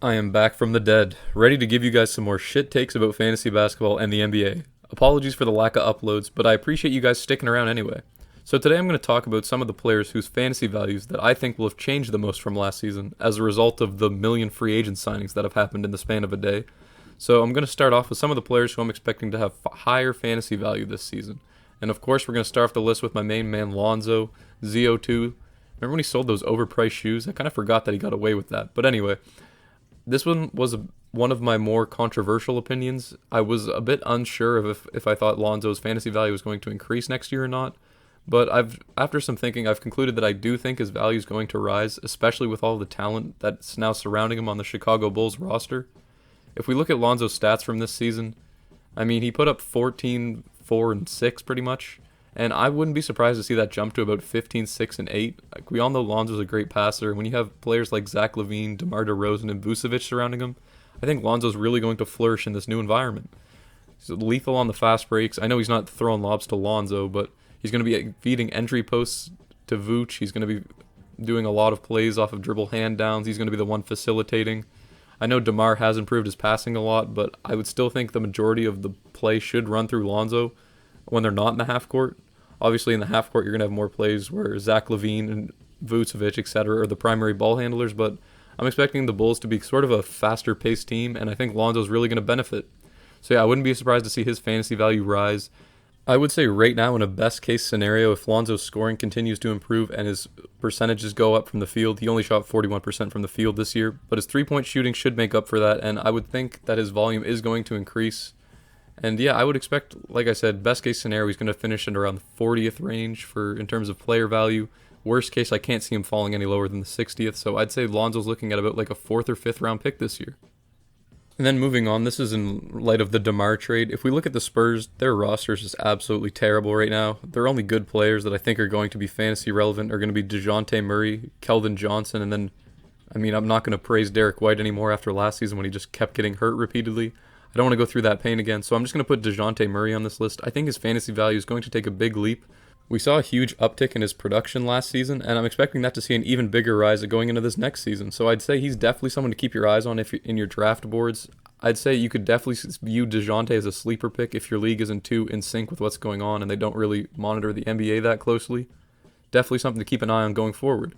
I am back from the dead, ready to give you guys some more shit takes about fantasy basketball and the NBA. Apologies for the lack of uploads, but I appreciate you guys sticking around anyway. So today I'm going to talk about some of the players whose fantasy values that I think will have changed the most from last season as a result of the million free agent signings that have happened in the span of a day. So I'm going to start off with some of the players who I'm expecting to have higher fantasy value this season. And of course, we're going to start off the list with my main man, Lonzo, ZO2. Remember when he sold those overpriced shoes? I kind of forgot that he got away with that. But anyway, this one was one of my more controversial opinions. I was a bit unsure of if I thought Lonzo's fantasy value was going to increase next year or not. But after some thinking, I've concluded that I do think his value is going to rise, especially with all the talent that's now surrounding him on the Chicago Bulls roster. If we look at Lonzo's stats from this season, I mean, he put up 14, 4, and 6 pretty much. And I wouldn't be surprised to see that jump to about 15, 6, and 8. Like, we all know Lonzo's a great passer. When you have players like Zach LaVine, Demar Derozan, and Vucevic surrounding him, I think Lonzo's really going to flourish in this new environment. He's lethal on the fast breaks. I know he's not throwing lobs to Lonzo, but he's going to be feeding entry posts to Vooch. He's going to be doing a lot of plays off of dribble hand downs. He's going to be the one facilitating. I know DeMar has improved his passing a lot, but I would still think the majority of the play should run through Lonzo when they're not in the half court. Obviously, in the half court, you're going to have more plays where Zach LaVine and Vucevic, etc., are the primary ball handlers, but I'm expecting the Bulls to be sort of a faster-paced team, and I think Lonzo's really going to benefit. So yeah, I wouldn't be surprised to see his fantasy value rise. I would say right now, in a best-case scenario, if Lonzo's scoring continues to improve and his percentages go up from the field, he only shot 41% from the field this year, but his three-point shooting should make up for that, and I would think that his volume is going to increase. And yeah, I would expect, like I said, best case scenario, he's going to finish in around the 40th range in terms of player value. Worst case, I can't see him falling any lower than the 60th, so I'd say Lonzo's looking at about like a 4th or 5th round pick this year. And then moving on, this is in light of the DeMar trade. If we look at the Spurs, their roster is just absolutely terrible right now. Their only good players that I think are going to be fantasy relevant are going to be DeJounte Murray, Keldon Johnson, and then, I mean, I'm not going to praise Derek White anymore after last season when he just kept getting hurt repeatedly. I don't want to go through that pain again, so I'm just going to put DeJounte Murray on this list. I think his fantasy value is going to take a big leap. We saw a huge uptick in his production last season, and I'm expecting that to see an even bigger rise going into this next season. So I'd say he's definitely someone to keep your eyes on if you're in your draft boards. I'd say you could definitely view DeJounte as a sleeper pick if your league isn't too in sync with what's going on and they don't really monitor the NBA that closely. Definitely something to keep an eye on going forward.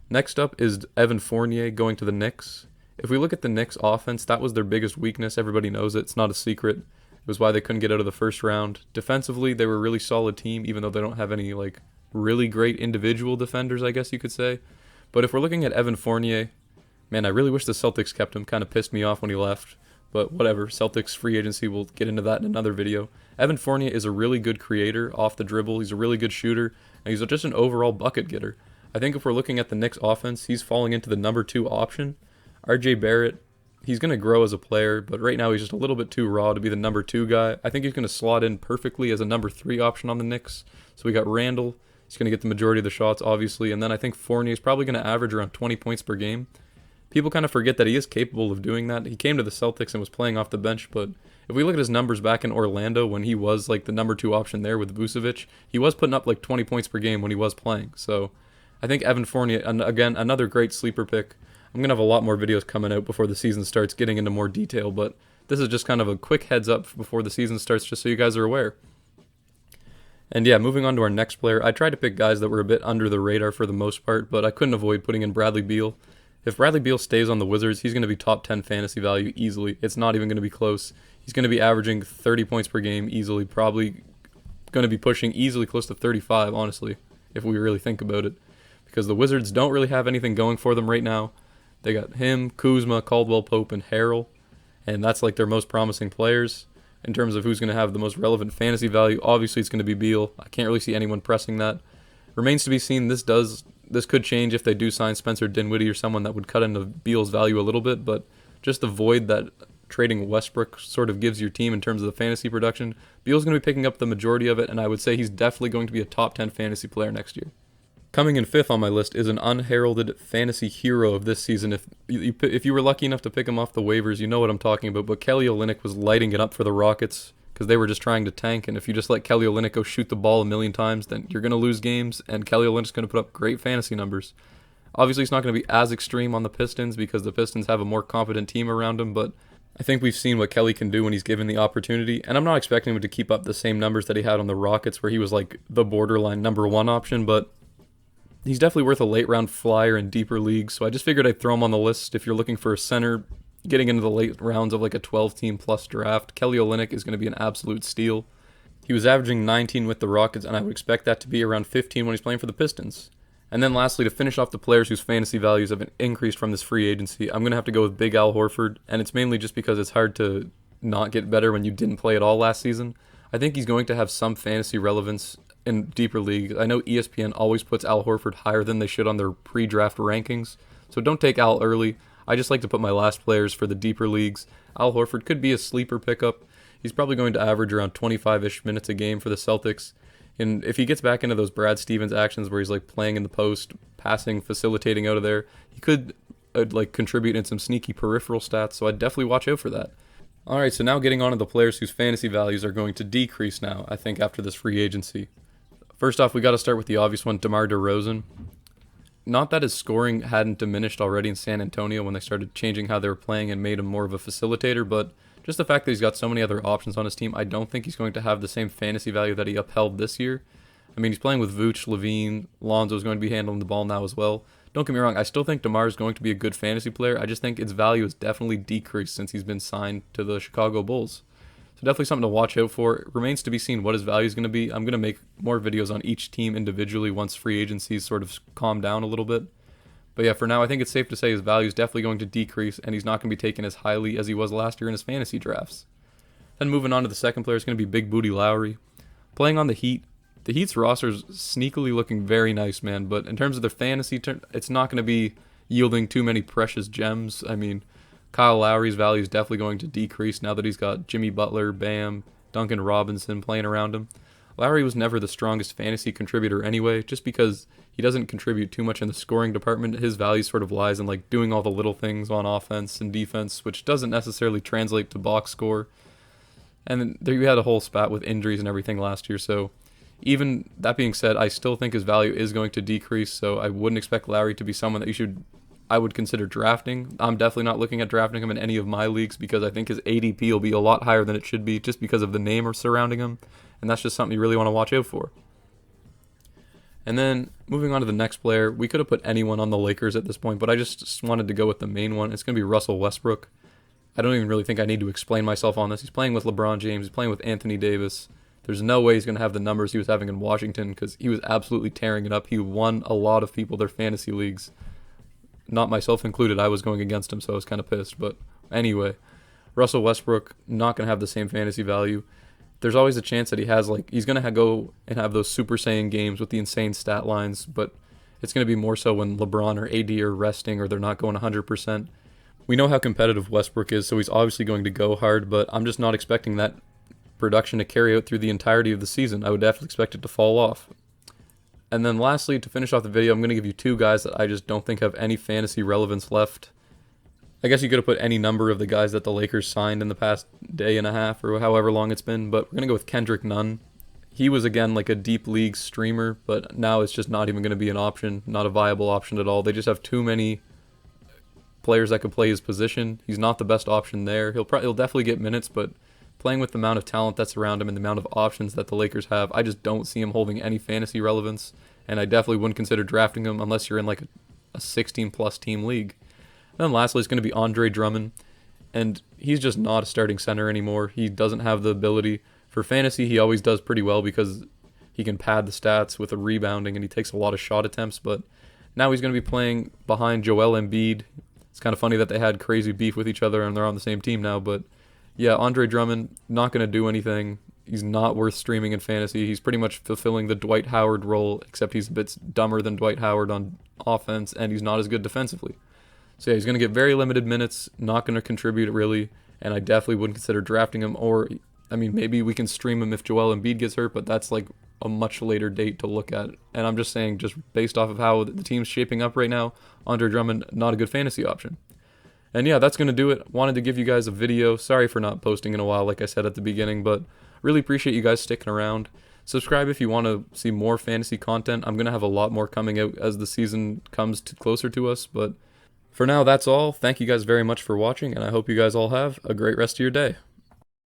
Next up is Evan Fournier going to the Knicks. If we look at the Knicks offense, that was their biggest weakness. Everybody knows it. It's not a secret. It was why they couldn't get out of the first round. Defensively, they were a really solid team, even though they don't have any really great individual defenders, I guess you could say. But if we're looking at Evan Fournier, man, I really wish the Celtics kept him. Kind of pissed me off when he left. But whatever, Celtics free agency, we'll get into that in another video. Evan Fournier is a really good creator off the dribble. He's a really good shooter, and he's just an overall bucket getter. I think if we're looking at the Knicks offense, he's falling into the number 2 option. RJ Barrett, he's going to grow as a player, but right now he's just a little bit too raw to be the number 2 guy. I think he's going to slot in perfectly as a number 3 option on the Knicks. So we got Randall. He's going to get the majority of the shots, obviously. And then I think Fournier is probably going to average around 20 points per game. People kind of forget that he is capable of doing that. He came to the Celtics and was playing off the bench, but if we look at his numbers back in Orlando when he was like the number 2 option there with Vucevic, he was putting up like 20 points per game when he was playing. So I think Evan Fournier, again, another great sleeper pick. I'm going to have a lot more videos coming out before the season starts getting into more detail, but this is just kind of a quick heads up before the season starts just so you guys are aware. And yeah, moving on to our next player, I tried to pick guys that were a bit under the radar for the most part, but I couldn't avoid putting in Bradley Beal. If Bradley Beal stays on the Wizards, he's going to be top 10 fantasy value easily. It's not even going to be close. He's going to be averaging 30 points per game easily, probably going to be pushing easily close to 35, honestly, if we really think about it. Because the Wizards don't really have anything going for them right now. They got him, Kuzma, Caldwell Pope, and Harrell, and that's like their most promising players. In terms of who's going to have the most relevant fantasy value, obviously it's going to be Beal. I can't really see anyone pressing that. Remains to be seen. This could change if they do sign Spencer Dinwiddie or someone that would cut into Beal's value a little bit, but just the void that trading Westbrook sort of gives your team in terms of the fantasy production, Beal's going to be picking up the majority of it, and I would say he's definitely going to be a top 10 fantasy player next year. Coming in 5th on my list is an unheralded fantasy hero of this season. If you were lucky enough to pick him off the waivers, you know what I'm talking about, but Kelly Olynyk was lighting it up for the Rockets because they were just trying to tank, and if you just let Kelly Olynyk go shoot the ball a million times, then you're going to lose games, and Kelly Olynyk's going to put up great fantasy numbers. Obviously, it's not going to be as extreme on the Pistons because the Pistons have a more competent team around him, but I think we've seen what Kelly can do when he's given the opportunity, and I'm not expecting him to keep up the same numbers that he had on the Rockets where he was like the borderline number one option, but he's definitely worth a late round flyer in deeper leagues, so I just figured I'd throw him on the list. If you're looking for a center getting into the late rounds of like a 12-team plus draft, Kelly Olynyk is going to be an absolute steal. He was averaging 19 with the Rockets, and I would expect that to be around 15 when he's playing for the Pistons. And then lastly, to finish off the players whose fantasy values have increased from this free agency, I'm going to have to go with Big Al Horford, and it's mainly just because it's hard to not get better when you didn't play at all last season. I think he's going to have some fantasy relevance in deeper leagues. I know ESPN always puts Al Horford higher than they should on their pre-draft rankings, so don't take Al early. I just like to put my last players for the deeper leagues. Al Horford could be a sleeper pickup. He's probably going to average around 25-ish minutes a game for the Celtics. And if he gets back into those Brad Stevens actions where he's like playing in the post, passing, facilitating out of there, he could like contribute in some sneaky peripheral stats. So I'd definitely watch out for that. All right, so now getting on to the players whose fantasy values are going to decrease now, I think, after this free agency. First off, we got to start with the obvious one, Demar Derozan. Not that his scoring hadn't diminished already in San Antonio when they started changing how they were playing and made him more of a facilitator, but just the fact that he's got so many other options on his team, I don't think he's going to have the same fantasy value that he upheld this year. I mean, he's playing with Vooch, Levine, Lonzo's going to be handling the ball now as well. Don't get me wrong, I still think DeMar is going to be a good fantasy player. I just think its value has definitely decreased since he's been signed to the Chicago Bulls. So definitely something to watch out for. It remains to be seen what his value is going to be. I'm going to make more videos on each team individually once free agencies sort of calm down a little bit. But yeah, for now, I think it's safe to say his value is definitely going to decrease, and he's not going to be taken as highly as he was last year in his fantasy drafts. Then moving on to the second player is going to be Big Booty Lowry. Playing on the Heat, the Heat's roster is sneakily looking very nice, man, but in terms of their fantasy, it's not going to be yielding too many precious gems. I mean, Kyle Lowry's value is definitely going to decrease now that he's got Jimmy Butler, Bam, Duncan Robinson playing around him. Lowry was never the strongest fantasy contributor anyway, just because he doesn't contribute too much in the scoring department. His value sort of lies in like doing all the little things on offense and defense, which doesn't necessarily translate to box score. And then there you had a whole spat with injuries and everything last year, so even that being said, I still think his value is going to decrease, so I wouldn't expect Lowry to be someone that I would consider drafting. I'm definitely not looking at drafting him in any of my leagues because I think his ADP will be a lot higher than it should be just because of the name surrounding him, and that's just something you really want to watch out for. And then moving on to the next player, we could have put anyone on the Lakers at this point, but I just wanted to go with the main one. It's going to be Russell Westbrook. I don't even really think I need to explain myself on this. He's playing with LeBron James. He's playing with Anthony Davis. There's no way he's going to have the numbers he was having in Washington because he was absolutely tearing it up. He won a lot of people their fantasy leagues. Not myself included. I was going against him, so I was kind of pissed. But anyway, Russell Westbrook not going to have the same fantasy value. There's always a chance that he's going to go and have those Super Saiyan games with the insane stat lines, but it's going to be more so when LeBron or AD are resting or they're not going 100%. We know how competitive Westbrook is, so he's obviously going to go hard, but I'm just not expecting that production to carry out through the entirety of the season. I would definitely expect it to fall off. And then lastly, to finish off the video, I'm going to give you two guys that I just don't think have any fantasy relevance left. I guess you could have put any number of the guys that the Lakers signed in the past day and a half or however long it's been, but we're going to go with Kendrick Nunn. He was, again, like a deep league streamer, but now it's just not even going to be an option, not a viable option at all. They just have too many players that could play his position. He's not the best option there. He'll definitely get minutes, but playing with the amount of talent that's around him and the amount of options that the Lakers have, I just don't see him holding any fantasy relevance, and I definitely wouldn't consider drafting him unless you're in like a 16-plus team league. And then lastly, it's going to be Andre Drummond, and he's just not a starting center anymore. He doesn't have the ability. For fantasy, he always does pretty well because he can pad the stats with a rebounding, and he takes a lot of shot attempts, but now he's going to be playing behind Joel Embiid. It's kind of funny that they had crazy beef with each other and they're on the same team now, but yeah, Andre Drummond, not going to do anything. He's not worth streaming in fantasy. He's pretty much fulfilling the Dwight Howard role, except he's a bit dumber than Dwight Howard on offense, and he's not as good defensively. So yeah, he's going to get very limited minutes, not going to contribute really, and I definitely wouldn't consider drafting him, or, I mean, maybe we can stream him if Joel Embiid gets hurt, but that's like a much later date to look at. And I'm just saying, just based off of how the team's shaping up right now, Andre Drummond, not a good fantasy option. And yeah, that's going to do it. Wanted to give you guys a video. Sorry for not posting in a while, like I said at the beginning, but really appreciate you guys sticking around. Subscribe if you want to see more fantasy content. I'm going to have a lot more coming out as the season comes closer to us. But for now, that's all. Thank you guys very much for watching, and I hope you guys all have a great rest of your day.